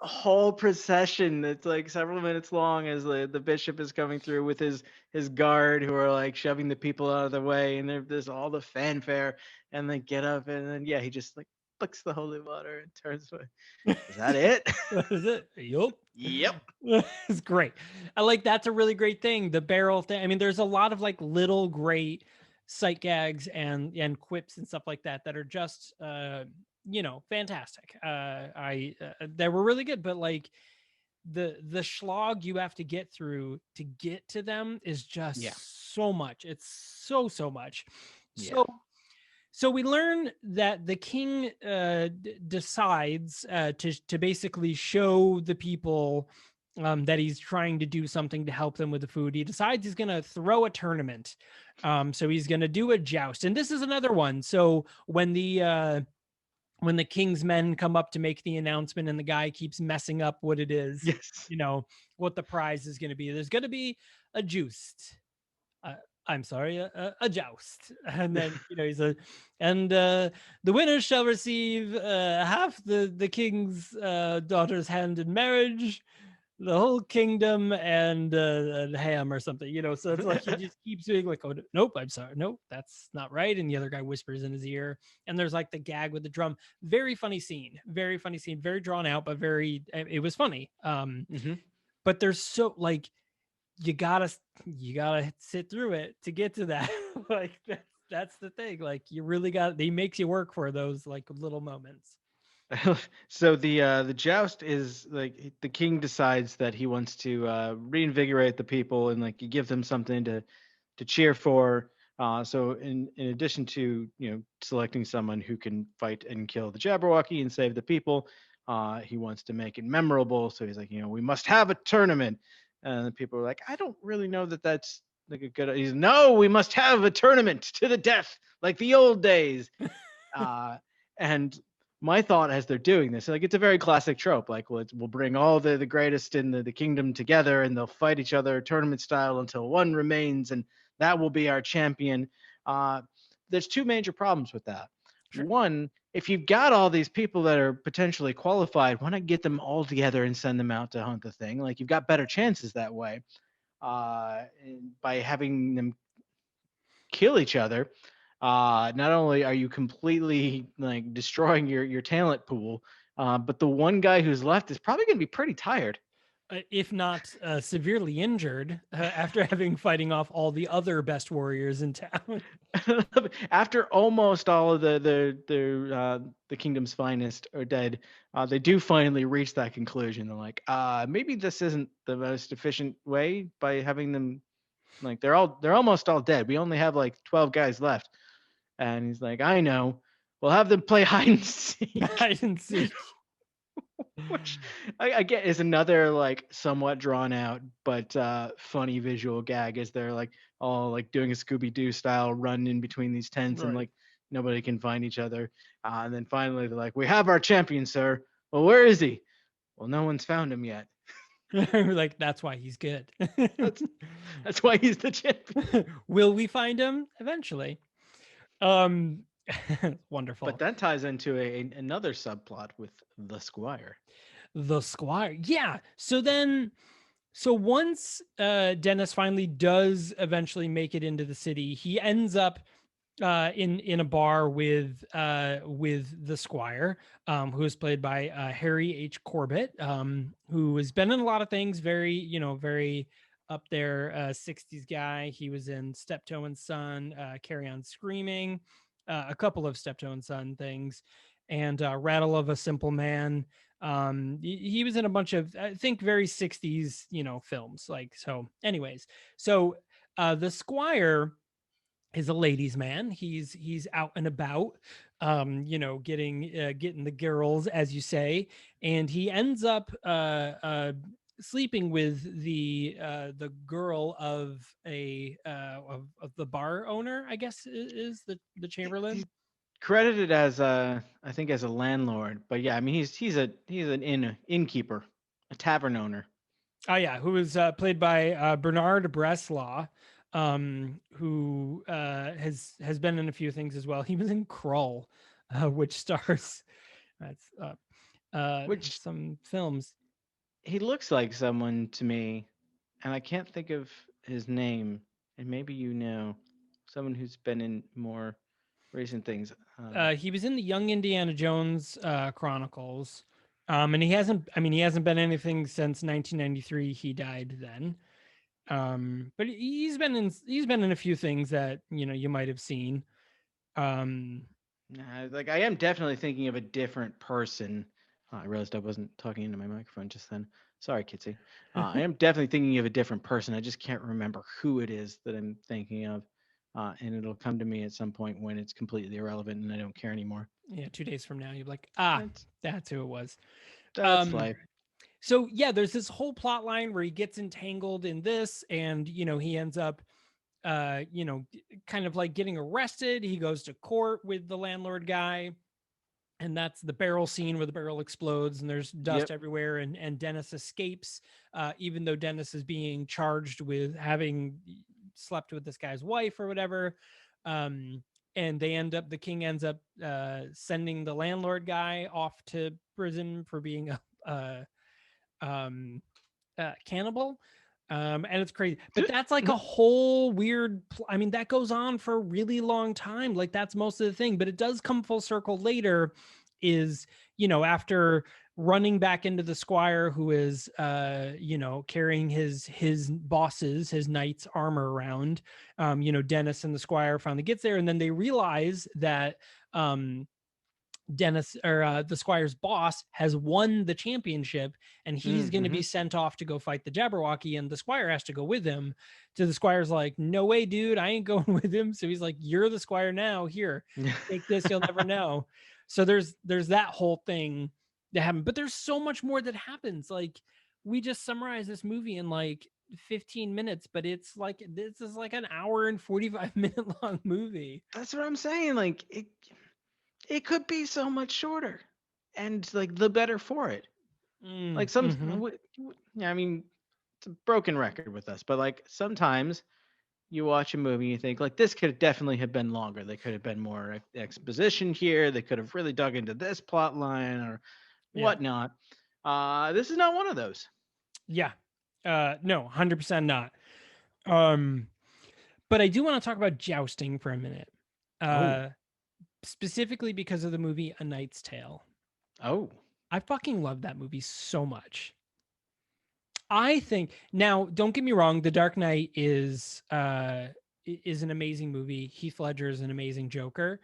whole procession that's like several minutes long as the bishop is coming through with his guard who are like shoving the people out of the way, and there's all the fanfare, and they get up and then he just like flicks the holy water and turns away. Is that it? That is it. Yup. Yep. It's great. That's a really great thing. The barrel thing. I mean, there's a lot of like little great sight gags and quips and stuff like that are just fantastic. They were really good, but like the slog you have to get through to get to them is just so much. It's so much. So we learn that the king decides to basically show the people that he's trying to do something to help them with the food. He decides he's going to throw a tournament. So he's going to do a joust. And this is another one. So when the king's men come up to make the announcement and the guy keeps messing up what it is, what the prize is going to be, there's going to be a juiced. I'm sorry, a joust. And then, he said, and the winners shall receive half the king's daughter's hand in marriage, the whole kingdom, and ham or something, So it's like he just keeps doing like, oh, nope, I'm sorry. Nope, that's not right. And the other guy whispers in his ear. And there's like the gag with the drum. Very funny scene, very drawn out, but it was funny. But there's so like, you gotta sit through it to get to that. Like that's the thing. Like you really he makes you work for those like little moments. So the joust is like the king decides that he wants to reinvigorate the people and like you give them something to cheer for. So in addition to selecting someone who can fight and kill the Jabberwocky and save the people, he wants to make it memorable. So he's like, we must have a tournament. And the people are like, I don't really know that that's like a good. He's no, we must have a tournament to the death, like the old days. And my thought as they're doing this, like it's a very classic trope. Like we'll bring all the greatest in the kingdom together, and they'll fight each other tournament style until one remains, and that will be our champion. There's two major problems with that. Sure. One, if you've got all these people that are potentially qualified, why not get them all together and send them out to hunt the thing? Like you've got better chances that way by having them kill each other. Not only are you completely like destroying your talent pool, but the one guy who's left is probably going to be pretty tired. If not severely injured after fighting off all the other best warriors in town. After almost all of the kingdom's finest are dead, they do finally reach that conclusion. They're like, maybe this isn't the most efficient way by having them like they're almost all dead. We only have like 12 guys left. And he's like, I know. We'll have them play hide and seek. Hide and seek. Which I get is another like somewhat drawn out but funny visual gag as they're like all like doing a Scooby-Doo style run in between these tents. Right. And like Nobody can find each other. And then finally they're like, "We have our champion, sir. Well, where is he?" "Well, no one's found him yet." Like, that's why he's good. That's that's why he's the champion. Will we find him eventually? Um, wonderful. But that ties into another subplot with the Squire. The Squire. Yeah. So once Dennis finally does eventually make it into the city, he ends up in a bar with the Squire, who is played by Harry H. Corbett, who has been in a lot of things, very up there, 60s guy. He was in Steptoe and Son, Carry On Screaming, a couple of Steptoe and Son things, and Rattle of a Simple Man. He was in a bunch of, I think, very 60s, films. Like, so anyways, so the Squire is a ladies' man. He's out and about, getting the girls, as you say, and he ends up sleeping with the girl of of the bar owner, I guess is the Chamberlain. He's credited as I think as a landlord, but yeah, I mean he's an innkeeper, a tavern owner. Oh yeah, who was played by Bernard Bresslaw, who has been in a few things as well. He was in Krull, which stars Which some films. he looks like someone to me, and I can't think of his name. And maybe someone who's been in more recent things. He was in the Young Indiana Jones Chronicles, and he hasn't. I mean, he hasn't been anything since 1993. He died then. But he's been in a few things that you might have seen. Like I am definitely thinking of a different person. I realized I wasn't talking into my microphone just then. Sorry, Kitsy. I am definitely thinking of a different person. I just can't remember who it is that I'm thinking of. And it'll come to me at some point when it's completely irrelevant and I don't care anymore. Yeah, 2 days from now, you're like, that's who it was. That's life. So yeah, there's this whole plot line where he gets entangled in this, and he ends up kind of like getting arrested. He goes to court with the landlord guy, and that's the barrel scene where the barrel explodes and there's dust everywhere, and Dennis escapes, even though Dennis is being charged with having slept with this guy's wife or whatever. And the king ends up sending the landlord guy off to prison for being a cannibal. And it's crazy, but that's like a whole weird I mean, that goes on for a really long time. Like, that's most of the thing, but it does come full circle later, is after running back into the Squire, who is carrying his knight's armor around. Dennis and the Squire finally gets there, and then they realize that Dennis, or the Squire's boss, has won the championship, and he's going to be sent off to go fight the Jabberwocky, and the Squire has to go with him. So the Squire's like, "No way, dude, I ain't going with him." So he's like, "You're the Squire now. Here, take this. You'll never know." So there's that whole thing that happened, but there's so much more that happens. Like, we just summarized this movie in like 15 minutes, but it's like, this is like an hour and 45-minute long movie. That's what I'm saying. Like it could be so much shorter, and like the better for it. Like I mean, it's a broken record with us, but like sometimes you watch a movie and you think like this could definitely have been longer. They could have been more exposition here. They could have really dug into this plot line or whatnot. This is not one of those. Yeah. No, 100% not. But I do want to talk about jousting for a minute. Specifically because of the movie A Knight's Tale. Oh. I fucking love that movie so much. I think, now, don't get me wrong, The Dark Knight is an amazing movie. Heath Ledger is an amazing Joker,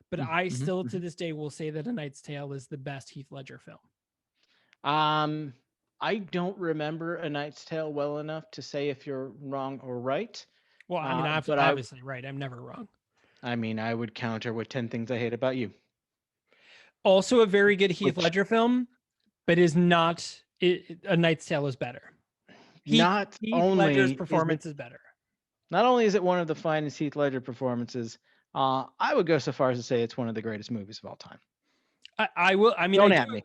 but I still to this day will say that A Knight's Tale is the best Heath Ledger film. I don't remember A Knight's Tale well enough to say if you're wrong or right. Well, I mean, obviously right. I'm never wrong. I mean, I would counter with 10 Things I Hate About You. Also a very good Heath Ledger film, but is not, A Knight's Tale is better. Heath Ledger's performance is better. Not only is it one of the finest Heath Ledger performances, I would go so far as to say it's one of the greatest movies of all time. I will. I mean, Don't at me.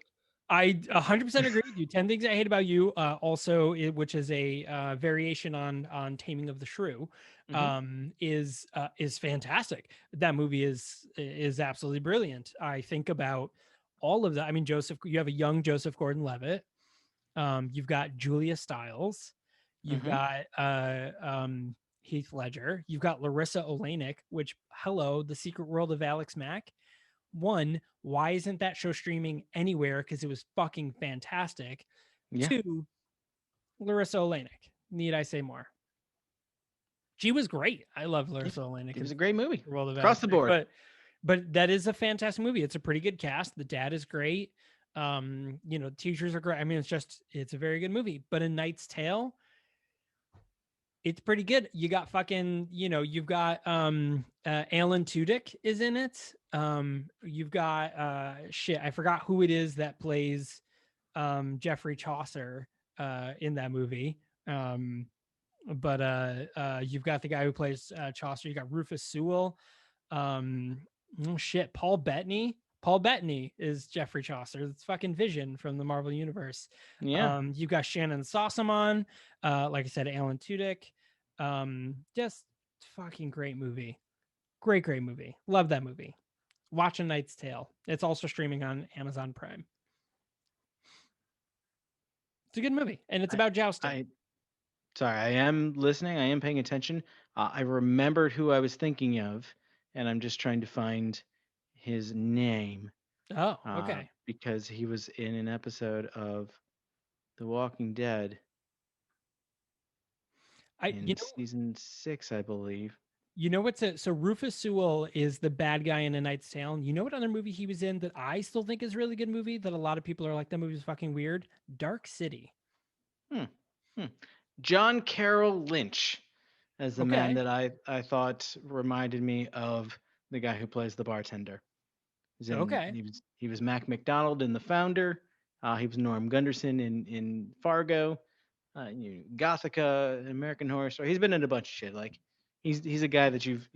I 100% agree with you. 10 Things I Hate About You, also, which is a variation on Taming of the Shrew, is fantastic. That movie is absolutely brilliant. I think about all of that. I mean, you have a young Joseph Gordon-Levitt. You've got Julia Stiles. You've got Heath Ledger. You've got Larissa Olenek, which, hello, The Secret World of Alex Mack. One, why isn't that show streaming anywhere? Because it was fucking fantastic. Yeah. Two, Larissa Olenek. Need I say more? She was great. I love Larissa Olenek. It was a great movie. World of Across the board. But that is a fantastic movie. It's a pretty good cast. The dad is great. Teachers are great. I mean, it's a very good movie. But A Knight's Tale, it's pretty good. You got fucking, you've got Alan Tudyk is in it. You've got I forgot who it is that plays Geoffrey Chaucer in that movie. But you've got the guy who plays Chaucer. You got Rufus Sewell. Paul Bettany. Paul Bettany is Geoffrey Chaucer. It's fucking Vision from the Marvel Universe. Yeah. You've got Shannon Sossamon. Like I said, Alan Tudyk. Just fucking great movie. Great movie. Love that movie. Watch A Knight's Tale. It's also streaming on Amazon Prime. It's a good movie, and it's about jousting. Sorry, I am listening. I am paying attention. I remembered who I was thinking of, and I'm just trying to find his name. Oh, okay. Because he was in an episode of The Walking Dead in season 6, I believe. You know what's so Rufus Sewell is the bad guy in A Knight's Tale. And you know what other movie he was in that I still think is a really good movie that a lot of people are like, that movie's fucking weird? Dark City. John Carroll Lynch as the man that I thought reminded me of the guy who plays the bartender. He was Mac McDonald in The Founder. He was Norm Gunderson in Fargo, Gothica, American Horror Story. He's been in a bunch of shit. Like he's a guy that you've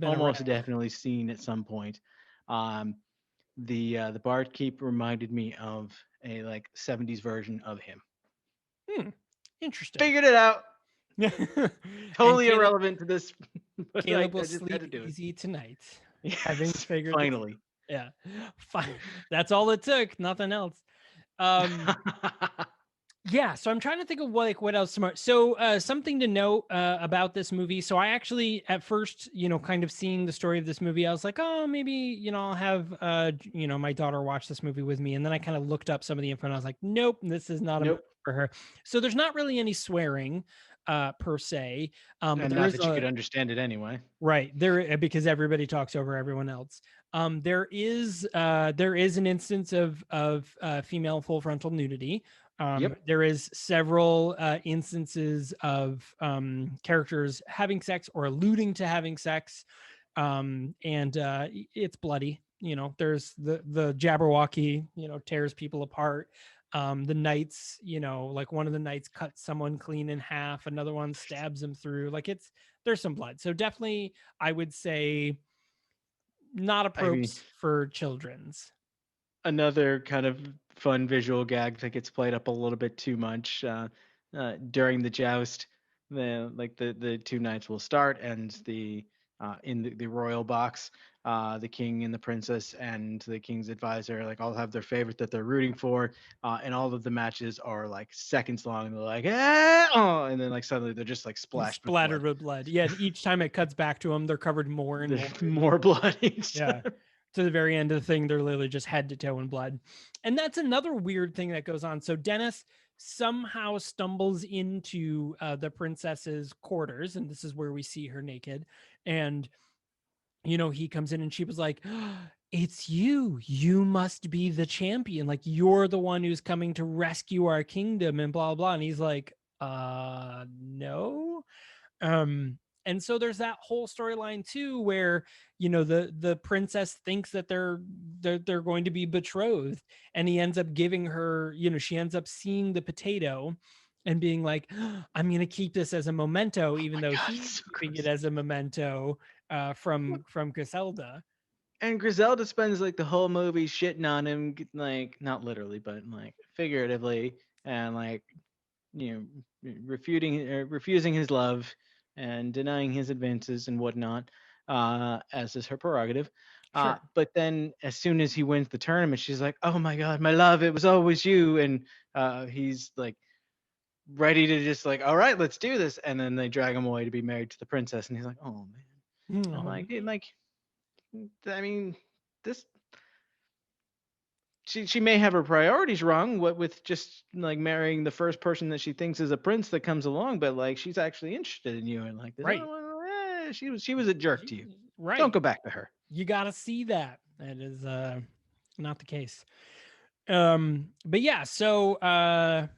almost definitely seen at some point. The barkeep reminded me of a like 70s version of him. Interesting. Figured it out. Totally irrelevant to this. Caleb will sleep easy tonight. Yes, having figured finally. Yeah. Fine. That's all it took. Nothing else. Yeah, so I'm trying to think of what else smart. So something to note about this movie. So I actually at first, kind of seeing the story of this movie, I was like, oh, maybe, I'll have my daughter watch this movie with me. And then I kind of looked up some of the info and I was like, nope, this is not a movie for her. So there's not really any swearing per se. And but not that you could understand it anyway. Right. Because everybody talks over everyone else. There is an instance of female full frontal nudity. There is several instances of characters having sex or alluding to having sex, and it's bloody. There's the Jabberwocky, tears people apart. The knights, like one of the knights cuts someone clean in half, another one stabs him through. Like there's some blood. So definitely, I would say not appropriate for children's. Another kind of fun visual gag that gets played up a little bit too much during the joust. The two knights will start, and in the royal box, the king and the princess and the king's advisor all have their favorite that they're rooting for, and all of the matches are like seconds long. And they're like, and then suddenly they're just splattered with blood. Yeah, each time it cuts back to them, they're covered more and more blood. Yeah. To the very end of the thing, they're literally just head to toe in blood. And that's another weird thing that goes on. So Dennis somehow stumbles into the princess's quarters, and this is where we see her naked. And, he comes in and she was like, it's you. You must be the champion. Like, you're the one who's coming to rescue our kingdom and blah, blah. And he's like, no. And so there's that whole storyline too, where the princess thinks that they're going to be betrothed, and he ends up giving her, she ends up seeing the potato, and being like, I'm gonna keep this as a memento, even my though God, he's so keeping it gross. as a memento from Griselda. And Griselda spends like the whole movie shitting on him, like not literally, but like figuratively, and like refusing his love and denying his advances and whatnot, as is her prerogative. Sure. But then as soon as he wins the tournament, she's like, "Oh my God, my love, it was always you," and he's like ready to just like, "All right, let's do this," and then they drag him away to be married to the princess, and he's like, "Oh man," and I'm Oh, like, like, I mean, this she may have her priorities wrong, what with just like marrying the first person that she thinks is a prince that comes along, but like she's actually interested in you and like this. right. She was a jerk to you. Don't Right. go back to her. You got to see that. That is not the case. But yeah, so that's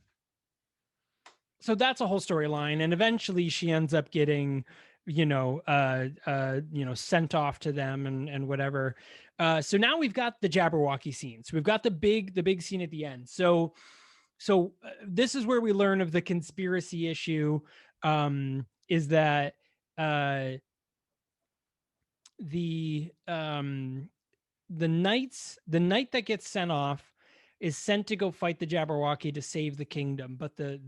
a whole storyline, and eventually she ends up getting sent off to them and whatever. So now we've got the Jabberwocky scene. So we've got the big scene at the end. So this is where we learn of the conspiracy issue. Is that uh the knight that gets sent off is sent to go fight the Jabberwocky to save the kingdom, but the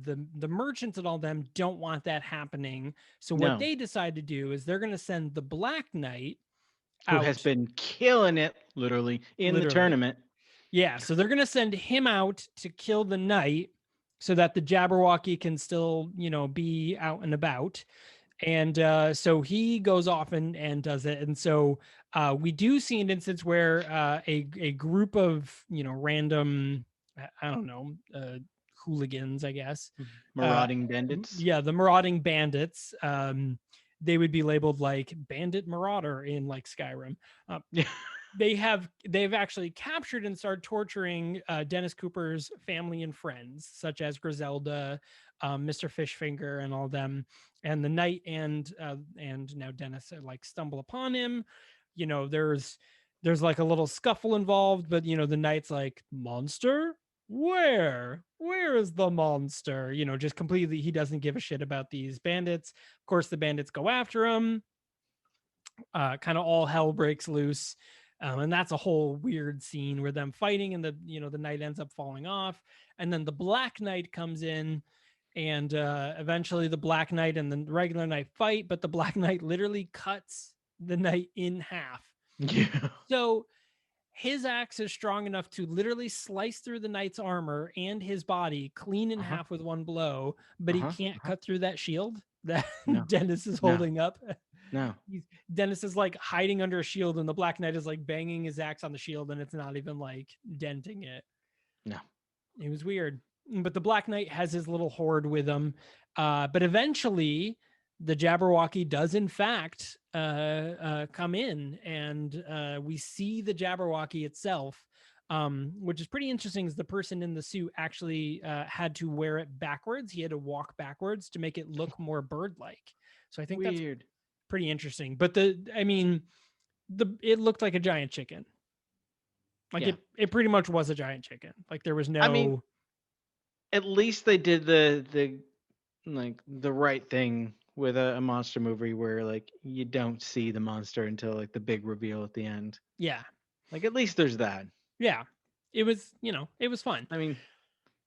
merchants and all them don't want that happening. So what No, they decide to do is they're going to send the Black Knight who has out, been killing it literally in the literally. tournament. Yeah, so they're going to send him out to kill the knight so that the Jabberwocky can still, be out and about. And so he goes off and does it. And so we do see an instance where a group of random, I don't know, hooligans, I guess. Marauding bandits. Yeah, the marauding bandits. They would be labeled like bandit marauder in like Skyrim. Yeah. They've actually captured and started torturing Dennis Cooper's family and friends, such as Griselda, Mr. Fishfinger, and all them. And the knight and now Dennis like stumble upon him. There's like a little scuffle involved, but the knight's like, monster, where is the monster? Just completely, he doesn't give a shit about these bandits. Of course, the bandits go after him. Kind of all hell breaks loose. And that's a whole weird scene where them fighting and the knight ends up falling off. And then the Black Knight comes in, and eventually the Black Knight and the regular knight fight, but the Black Knight literally cuts the knight in half. Yeah. So his axe is strong enough to literally slice through the knight's armor and his body clean in half with one blow, but he can't cut through that shield that No. Dennis is No. holding up. No. Dennis is like hiding under a shield, and the Black Knight is like banging his axe on the shield, and it's not even like denting it. No. It was weird. But the Black Knight has his little horde with him. But eventually, the Jabberwocky does, in fact, come in, and we see the Jabberwocky itself, which is pretty interesting. Is the person in the suit actually had to wear it backwards? He had to walk backwards to make it look more bird-like. So I think that's Weird. pretty interesting. But it looked like a giant chicken. Like Yeah. it pretty much was a giant chicken. Like there was no. I mean, at least they did the like the right thing with a monster movie where like you don't see the monster until like the big reveal at the end. Yeah. Like at least there's that. Yeah. It was, it was fun. I mean,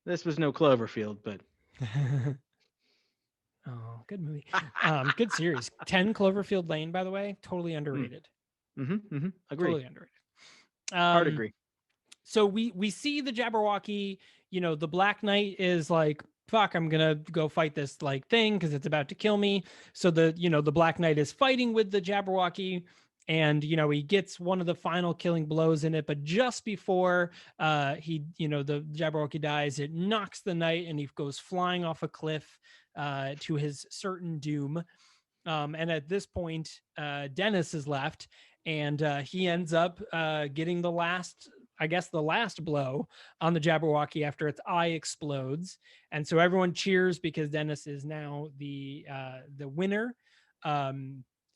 this was no Cloverfield, but Oh, good movie. Good series. 10 Cloverfield Lane, by the way, totally underrated. agree. Totally underrated. Hard agree. So we see the Jabberwocky, the Black Knight is like, fuck, I'm gonna go fight this like thing because it's about to kill me. So the Black Knight is fighting with the Jabberwocky, and he gets one of the final killing blows in it, but just before the Jabberwocky dies, it knocks the knight and he goes flying off a cliff to his certain doom. And at this point, Dennis is left, and he ends up getting the last blow on the Jabberwocky after its eye explodes. And so everyone cheers because Dennis is now the winner.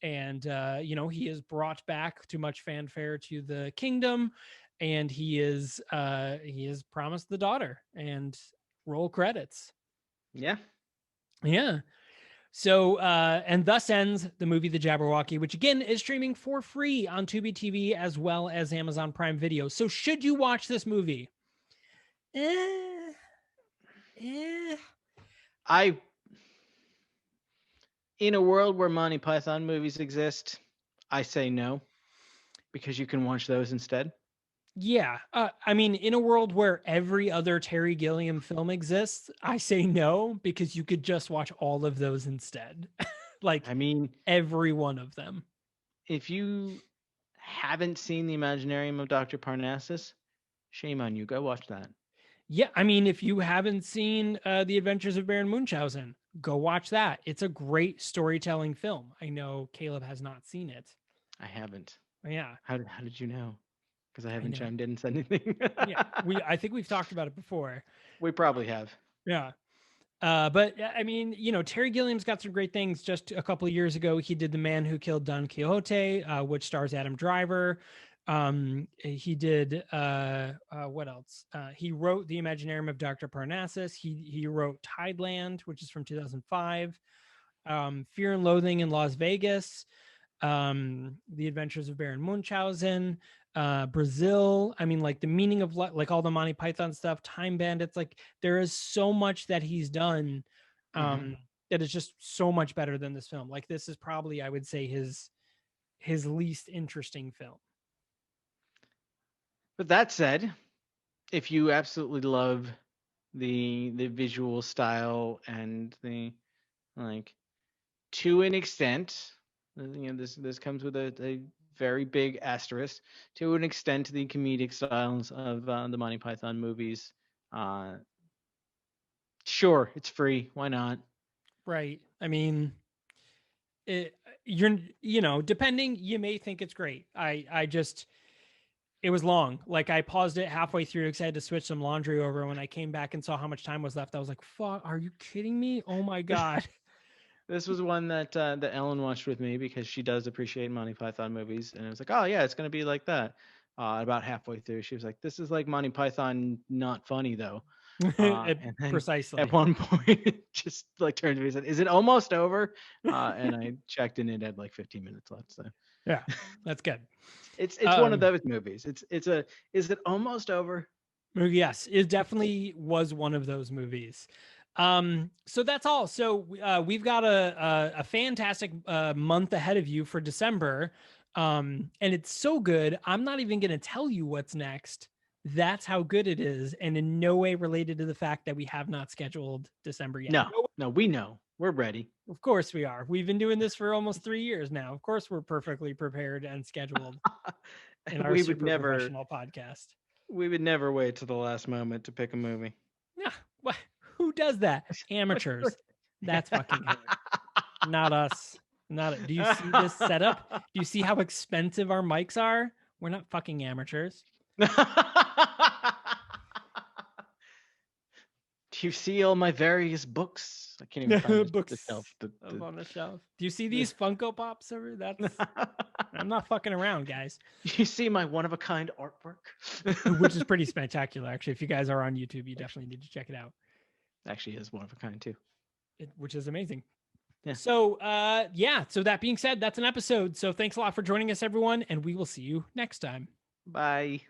And he is brought back to much fanfare to the kingdom, and he is promised the daughter, and roll credits. Yeah. Yeah. So, and thus ends the movie The Jabberwocky, which again is streaming for free on Tubi TV as well as Amazon Prime Video. So, should you watch this movie? Eh, eh. I in a world where Monty Python movies exist, I say no because you can watch those instead. Yeah. I mean, in a world where every other Terry Gilliam film exists, I say no because you could just watch all of those instead. Like I mean, every one of them. if you haven't seen The Imaginarium of Dr. Parnassus, shame on you. Go watch that. Yeah, I mean, if you haven't seen The Adventures of Baron Munchausen, go watch that. It's a great storytelling film. I know Caleb has not seen it. I haven't. Yeah, How did you know? Because I I haven't know. chimed in and said anything. Yeah, I think we've talked about it before. We probably have. Yeah. But I mean, Terry Gilliam's got some great things. Just a couple of years ago, he did The Man Who Killed Don Quixote, which stars Adam Driver. He did what else? He wrote The Imaginarium of Dr. Parnassus. He wrote Tideland, which is from 2005. Fear and Loathing in Las Vegas. The Adventures of Baron Munchausen. Brazil. I mean, like The Meaning of like all the Monty Python stuff, Time Bandits. Like there is so much that he's done that is just so much better than this film. Like this is probably, I would say, his least interesting film. But that said, if you absolutely love the visual style and the like, to an extent, this comes with a very big asterisk. To an extent, the comedic styles of the Monty Python movies. Sure, it's free. Why not? Right. I mean, depending, you may think it's great. It was long. Like I paused it halfway through because I had to switch some laundry over. When I came back and saw how much time was left, I was like, "Fuck, are you kidding me? Oh my god!" This was one that Ellen watched with me because she does appreciate Monty Python movies, and it was like, oh yeah, it's gonna be like that. About halfway through, she was like, "This is like Monty Python, not funny though." And then Precisely. at one point, it just like turned to me and said, "Is it almost over?" And I checked, and it had like 15 minutes left. So yeah, that's good. it's one of those movies. Is it almost over? Yes, it definitely was one of those movies. So that's all. So we've got a fantastic month ahead of you for December. And it's so good. I'm not even going to tell you what's next. That's how good it is, and in no way related to the fact that we have not scheduled December yet. No, we know. We're ready. Of course we are. We've been doing this for almost 3 years now. Of course we're perfectly prepared and scheduled in our professional podcast. We would never wait to the last moment to pick a movie. Yeah, who does that? Amateurs. That's fucking it. Not us. Do you see this setup? Do you see how expensive our mics are? We're not fucking amateurs. Do you see all my various books? I can't even find books the shelf. on the shelf. Do you see these Funko Pops over? That's I'm not fucking around, guys. You see my one-of-a-kind artwork? Which is pretty spectacular, actually. If you guys are on YouTube, you definitely need to check it out. Actually is one-of-a-kind, too. Which is amazing. Yeah. So, so that being said, that's an episode. So thanks a lot for joining us, everyone, and we will see you next time. Bye.